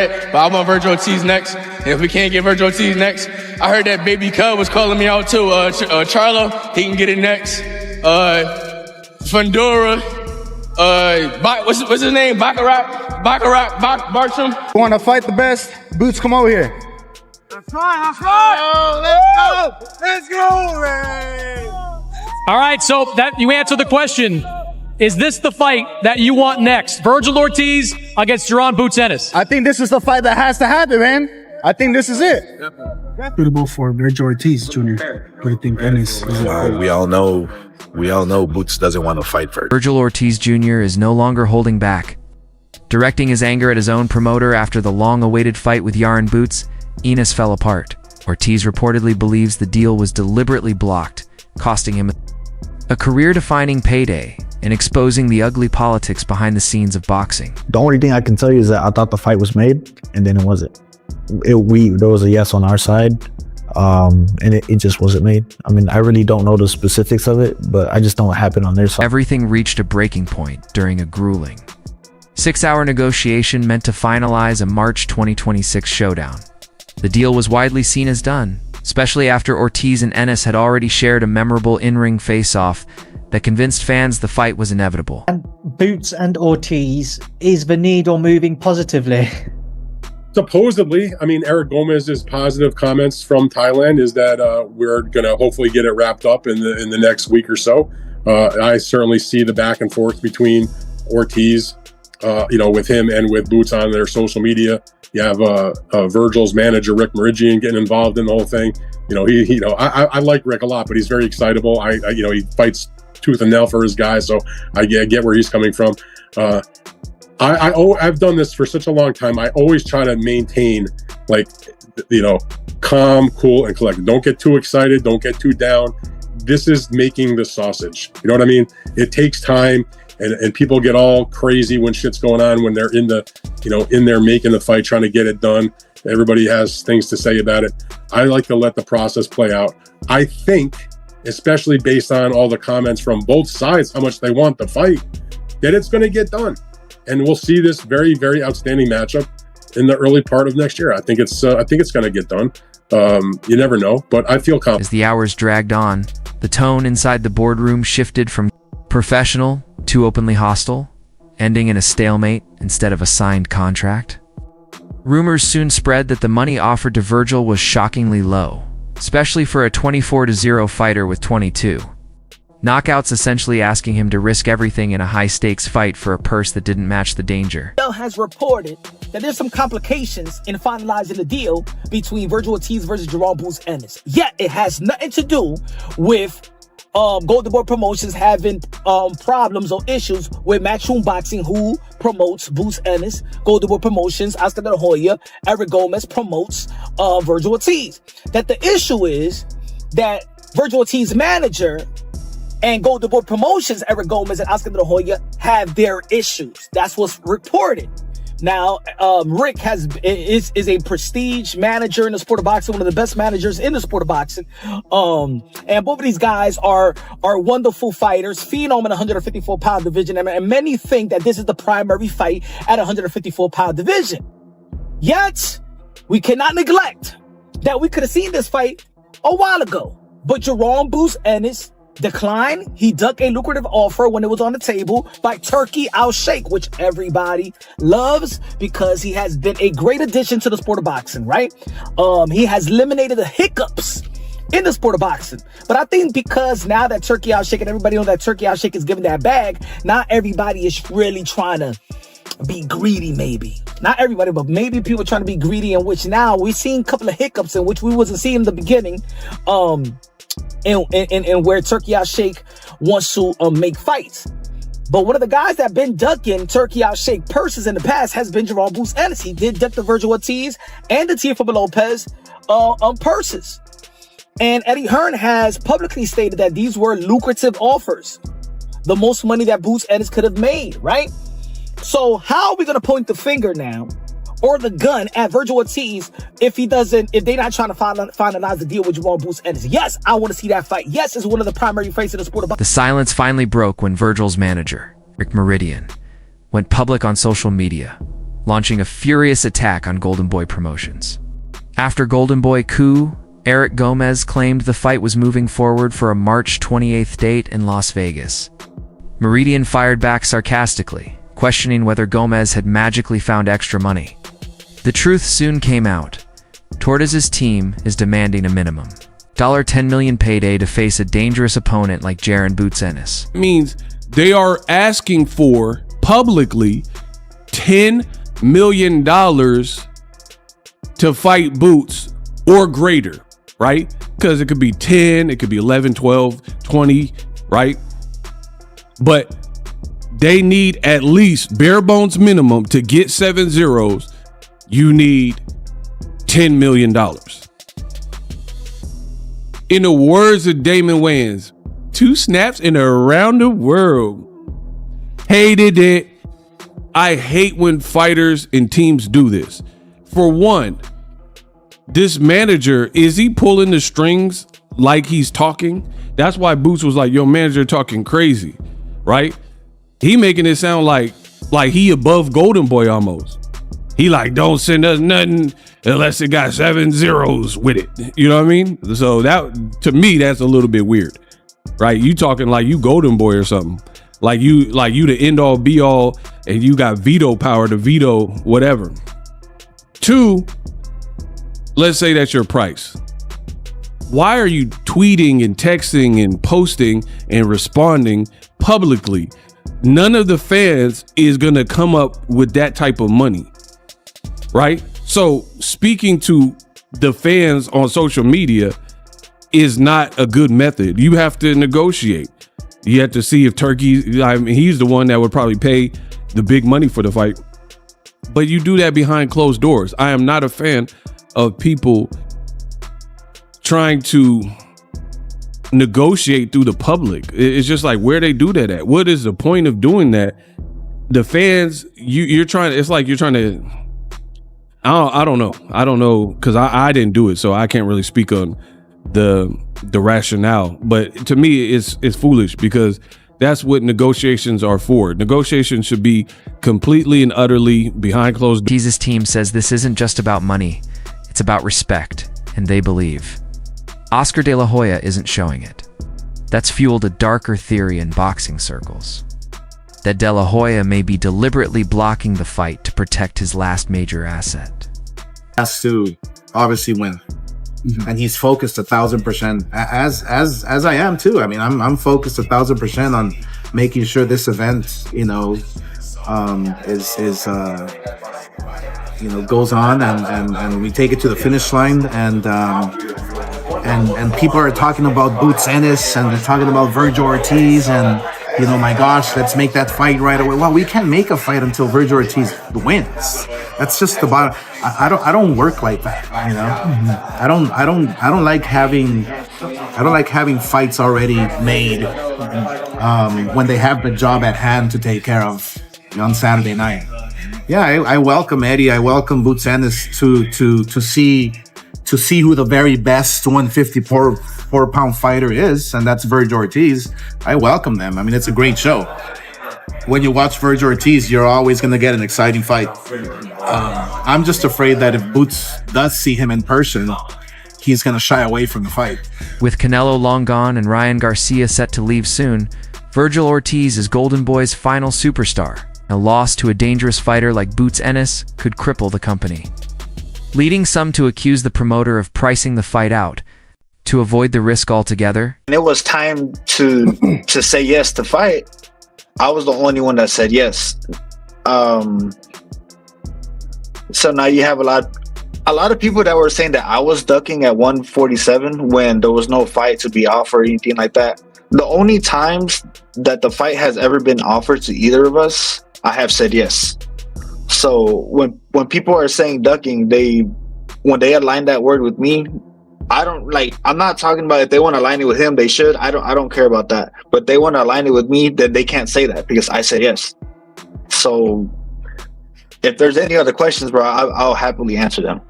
But I want Vergil Ortiz next. And if we can't get Vergil Ortiz next, I heard that Baby Cub was calling me out too. Charlo, he can get it next. Fundora, what's his name? Baccarat, Bartram. You want to fight the best? Boots, come over here. That's right. Let's go, man. All right, so that you answered the question. Is this the fight that you want next? Vergil Ortiz against Jaron Boots Ennis. I think this is the fight that has to happen, man. I think this is it. Suitable for Vergil Ortiz, Jr. What do you think, Ennis? We all know Boots doesn't want to fight first. Vergil Ortiz Jr. is no longer holding back. Directing his anger at his own promoter after the long-awaited fight with Yaron Boots, Ennis fell apart. Ortiz reportedly believes the deal was deliberately blocked, costing him a career-defining payday and exposing the ugly politics behind the scenes of boxing. The only thing I can tell you is that I thought the fight was made, and then it wasn't. There was a yes on our side, and it just wasn't made. I mean, I really don't know the specifics of it, but I just know what happened on their side. Everything reached a breaking point during a grueling 6-hour negotiation meant to finalize a March 2026 showdown. The deal was widely seen as done, especially after Ortiz and Ennis had already shared a memorable in-ring face-off that convinced fans the fight was inevitable. And Boots and Ortiz, is the needle moving positively? Supposedly, I mean, Eric Gomez's positive comments from Thailand is that we're going to hopefully get it wrapped up in the next week or so. I certainly see the back and forth between Ortiz, with him and with Boots on their social media. You have Vergil's manager, Rick Meridian, getting involved in the whole thing. I like Rick a lot, but he's very excitable. He fights tooth and nail for his guys, so I get where he's coming from. I've done this for such a long time. I always try to maintain, calm, cool, and collected. Don't get too excited. Don't get too down. This is making the sausage. You know what I mean? It takes time, and people get all crazy when shit's going on, when they're in there making the fight, trying to get it done. Everybody has things to say about it. I like to let the process play out. I think, especially based on all the comments from both sides, how much they want the fight, that it's going to get done. And we'll see this very, very outstanding matchup in the early part of next year. I think it's going to get done. You never know, but I feel confident. As the hours dragged on, the tone inside the boardroom shifted from professional to openly hostile, ending in a stalemate instead of a signed contract. Rumors soon spread that the money offered to Vergil was shockingly low, especially for a 24-0 fighter with 22 knockouts, essentially asking him to risk everything in a high-stakes fight for a purse that didn't match the danger. Has reported that there's some complications in finalizing the deal between Vergil Ortiz versus Jaron Boots Ennis. Yet it has nothing to do with Golden Boy Promotions having problems or issues with Matchroom Boxing, who promotes Boots Ennis. Golden Boy Promotions, Oscar De La Hoya, Eric Gomez promotes Vergil Ortiz. That the issue is that Vergil Ortiz's manager and Golden Boy Promotions, Eric Gomez and Oscar De La Hoya, have their issues. That's what's reported. Now, Rick is a prestige manager in the sport of boxing, one of the best managers in the sport of boxing. And both of these guys are wonderful fighters, phenom in the 154-pound division, and many think that this is the primary fight at 154-pound division. Yet, we cannot neglect that we could have seen this fight a while ago. But Jaron Boots Ennis declined. He ducked a lucrative offer when it was on the table by Turki Al-Sheikh, which everybody loves because he has been a great addition to the sport of boxing, right? He has eliminated the hiccups in the sport of boxing. But I think because now that Turki Al-Sheikh, and everybody knows that Turki Al-Sheikh is giving that bag, not everybody is really trying to be greedy, maybe. Not everybody, but maybe people trying to be greedy, in which now we've seen a couple of hiccups in which we wasn't seeing in the beginning. And where Turki Al-Sheikh wants to make fights. But one of the guys that been ducking Turki Al-Sheikh purses in the past has been Jaron Boots Ennis. He did duck the Vergil Ortiz and the Teofimo Lopez purses. And Eddie Hearn has publicly stated that these were lucrative offers. The most money that Boots Ennis could have made, right? So how are we going to point the finger now, or the gun, at Vergil Ortiz if they're not trying to finalize the deal with Jaron Boots Ennis? Yes, I want to see that fight. Yes, it's one of the primary fights in the sport of boxing. The silence finally broke when Vergil's manager, Rick Meridian, went public on social media, launching a furious attack on Golden Boy Promotions. After Golden Boy coup, Eric Gomez claimed the fight was moving forward for a March 28th date in Las Vegas. Meridian fired back sarcastically, questioning whether Gomez had magically found extra money. The truth soon came out. Tortiz's team is demanding a minimum $10 million payday to face a dangerous opponent like Jaron Boots Ennis. Means they are asking for publicly $10 million to fight Boots or greater, right? Because it could be 10, it could be 11, 12, 20, right? But they need at least bare bones minimum to get 7 zeros. You need $10 million. In the words of Damon Wayans, 2 snaps and around the world. Hated it. I hate when fighters and teams do this. For one, this manager, is he pulling the strings like he's talking? That's why Boots was like, yo, manager talking crazy, right? He making it sound like he above Golden Boy almost. He like, don't send us nothing unless it got 7 zeros with it. You know what I mean? So that, to me, that's a little bit weird, right? You talking like you Golden Boy or something. Like you the end all be all and you got veto power to veto whatever. 2, let's say that's your price. Why are you tweeting and texting and posting and responding publicly? None of the fans is gonna come up with that type of money, right? So speaking to the fans on social media is not a good method. You have to negotiate. You have to see if Turkey, I mean, he's the one that would probably pay the big money for the fight. But you do that behind closed doors. I am not a fan of people trying to negotiate through the public. It's just like, where they do that at? What is the point of doing that? The fans, you're trying, it's like you're trying to, I don't know, because I didn't do it, so I can't really speak on the rationale. But to me, it's foolish, because that's what negotiations are for. Negotiations should be completely and utterly behind closed doors. Ortiz's team says this isn't just about money, it's about respect, and they believe. Oscar De La Hoya isn't showing it. That's fueled a darker theory in boxing circles, that De La Hoya may be deliberately blocking the fight to protect his last major asset. Has to obviously win. And he's focused 1,000%, as I am too. I mean, I'm focused 1,000% on making sure this event, you know, goes on and we take it to the finish line. And people are talking about Boots Ennis, and they're talking about Vergil Ortiz, and you know, my gosh, let's make that fight right away. Well, we can't make a fight until Vergil Ortiz wins. That's just the bottom. I don't work like that, you know. I don't like having fights already made when they have the job at hand to take care of on Saturday night. Yeah, I welcome Eddie. I welcome Boots Ennis to see who the very best 154-pound fighter is, and that's Vergil Ortiz. I welcome them. I mean, it's a great show. When you watch Vergil Ortiz, you're always going to get an exciting fight. I'm just afraid that if Boots does see him in person, he's going to shy away from the fight. With Canelo long gone and Ryan Garcia set to leave soon, Vergil Ortiz is Golden Boy's final superstar. A loss to a dangerous fighter like Boots Ennis could cripple the company, leading some to accuse the promoter of pricing the fight out to avoid the risk altogether. And it was time to say yes to fight. I was the only one that said yes. So now you have a lot of people that were saying that I was ducking at 147 when there was no fight to be offered or anything like that. The only times that the fight has ever been offered to either of us, I have said yes. So when people are saying ducking, when they align that word with me, I'm not talking about if they want to align it with him, they should. I don't care about that. But they want to align it with me, then they can't say that because I said yes. So if there's any other questions, bro, I'll happily answer them.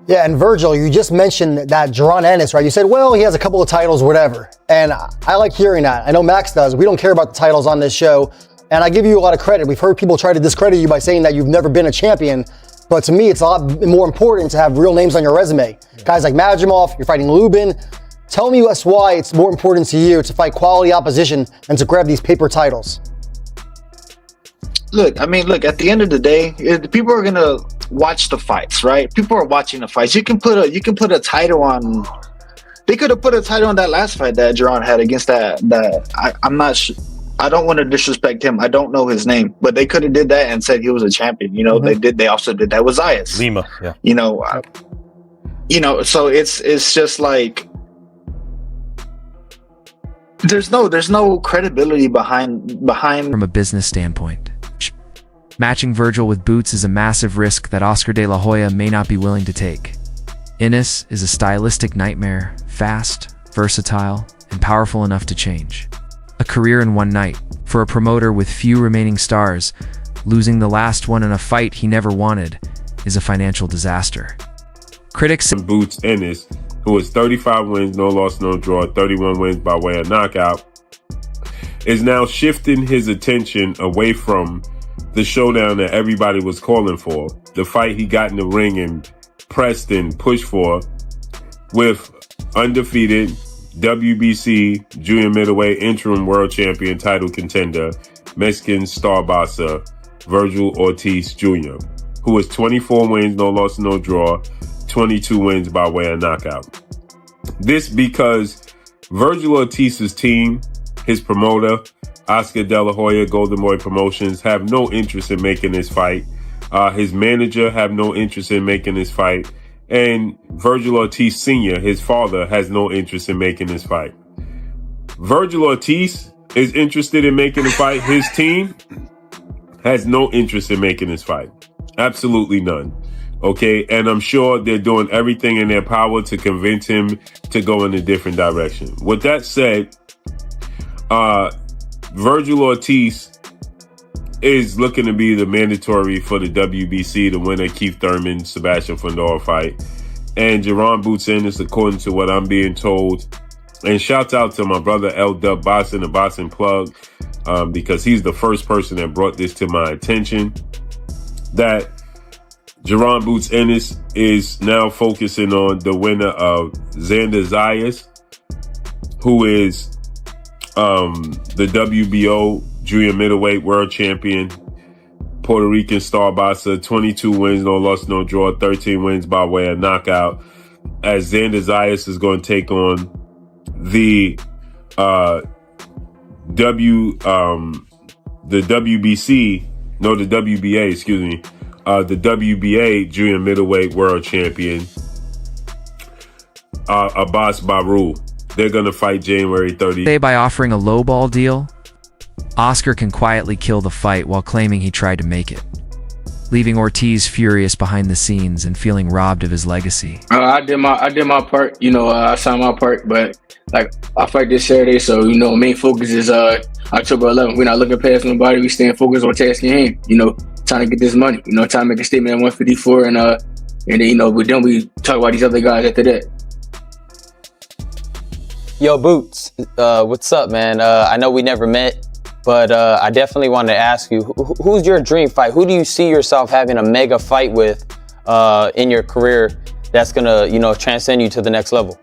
Yeah, and Vergil, you just mentioned that Jaron Ennis, right? You said, well, he has a couple of titles, whatever. And I like hearing that. I know Max does. We don't care about the titles on this show. And I give you a lot of credit. We've heard people try to discredit you by saying that you've never been a champion. But to me, it's a lot more important to have real names on your resume. Guys like Majimov, you're fighting Lubin. Tell me why it's more important to you to fight quality opposition than to grab these paper titles. Look, at the end of the day, people are gonna watch the fights, right? People are watching the fights. You can put a title on. They could have put a title on that last fight that Jaron had against I'm not sure. I don't want to disrespect him. I don't know his name, but they could have did that and said he was a champion. You know, They also did that with Zayas. Lima, yeah. So it's just like there's no credibility behind. From a business standpoint, matching Vergil with Boots is a massive risk that Oscar De La Hoya may not be willing to take. Ennis is a stylistic nightmare, fast, versatile, and powerful enough to change. A career in one night. For a promoter with few remaining stars, losing the last one in a fight he never wanted is a financial disaster. Critics say Boots Ennis, who has 35 wins, no loss, no draw, 31 wins by way of knockout, is now shifting his attention away from the showdown that everybody was calling for, the fight he got in the ring and pressed and pushed for with undefeated WBC junior middleweight interim world champion title contender, Mexican star boxer Vergil Ortiz Jr., who has 24 wins, no loss, no draw, 22 wins by way of knockout. This because Vergil Ortiz's team, his promoter, Oscar De La Hoya, Golden Boy Promotions, have no interest in making this fight. His manager have no interest in making this fight. And Vergil Ortiz Sr., his father, has no interest in making this fight. Vergil Ortiz is interested in making the fight. His team has no interest in making this fight. Absolutely none. Okay, and I'm sure they're doing everything in their power to convince him to go in a different direction. With that said, Vergil Ortiz is looking to be the mandatory for the WBC, the winner Keith Thurman, Sebastian Fundora fight. And Jaron Boots Ennis, according to what I'm being told. And shouts out to my brother L-Dub Boston, the Boston Plug, because he's the first person that brought this to my attention, that Jaron Boots Ennis is now focusing on the winner of Xander Zayas, who is the WBO junior middleweight world champion, Puerto Rican star boxer, 22 wins, no loss, no draw, 13 wins by way of knockout, as Xander Zayas is going to take on the the WBA junior middleweight world champion, Abbas Barul. They're going to fight January 30th. By offering a lowball deal, Oscar can quietly kill the fight while claiming he tried to make it, leaving Ortiz furious behind the scenes and feeling robbed of his legacy. I did my part, I signed my part, but I fight this Saturday, so main focus is October 11th. We're not looking past nobody. We staying focused on task in hand. Trying to get this money. Trying to make a statement at 154, and then we talk about these other guys after that. Yo, Boots, what's up, man? I know we never met, but I definitely wanted to ask you, who's your dream fight? Who do you see yourself having a mega fight with in your career that's gonna, transcend you to the next level?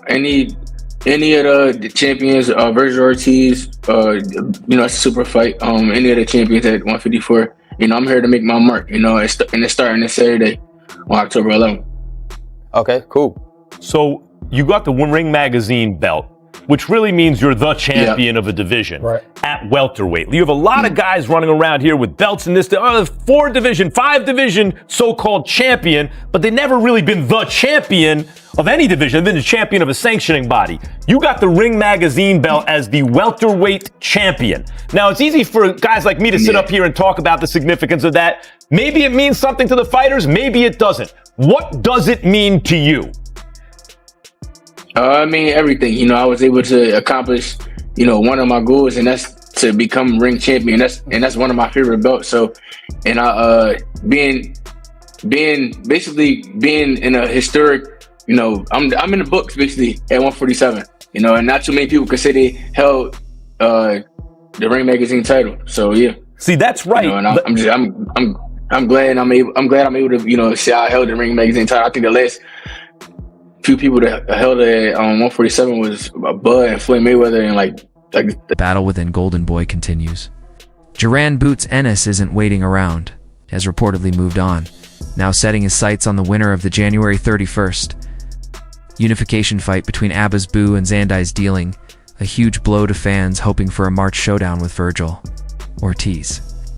Any of the champions, Vergil Ortiz, it's a super fight. Any of the champions at 154. I'm here to make my mark. And it's starting this Saturday on October 11th. Okay, cool. So you got the Ring Magazine belt, which really means you're the champion of a division at welterweight. You have a lot of guys running around here with belts in this, 5 division so-called champion, but they've never really been the champion of any division. They've been the champion of a sanctioning body. You got the Ring Magazine belt as the welterweight champion. Now, it's easy for guys like me to sit up here and talk about the significance of that. Maybe it means something to the fighters, maybe it doesn't. What does it mean to you? Everything. I was able to accomplish, one of my goals, and that's to become ring champion. That's one of my favorite belts. So, and being in a historic, I'm in the books basically at 147. You know, and not too many people could say they held the Ring Magazine title. So yeah. See, that's right. You know, and I'm glad I'm able to, you know, say I held the Ring Magazine title. I think the last few people that held it at 147 was Bud and Floyd Mayweather, and the battle within Golden Boy continues. Duran Boots Ennis isn't waiting around, has reportedly moved on, now setting his sights on the winner of the January 31st unification fight between Abbas Boo and Zandai's dealing a huge blow to fans hoping for a March showdown with Vergil Ortiz.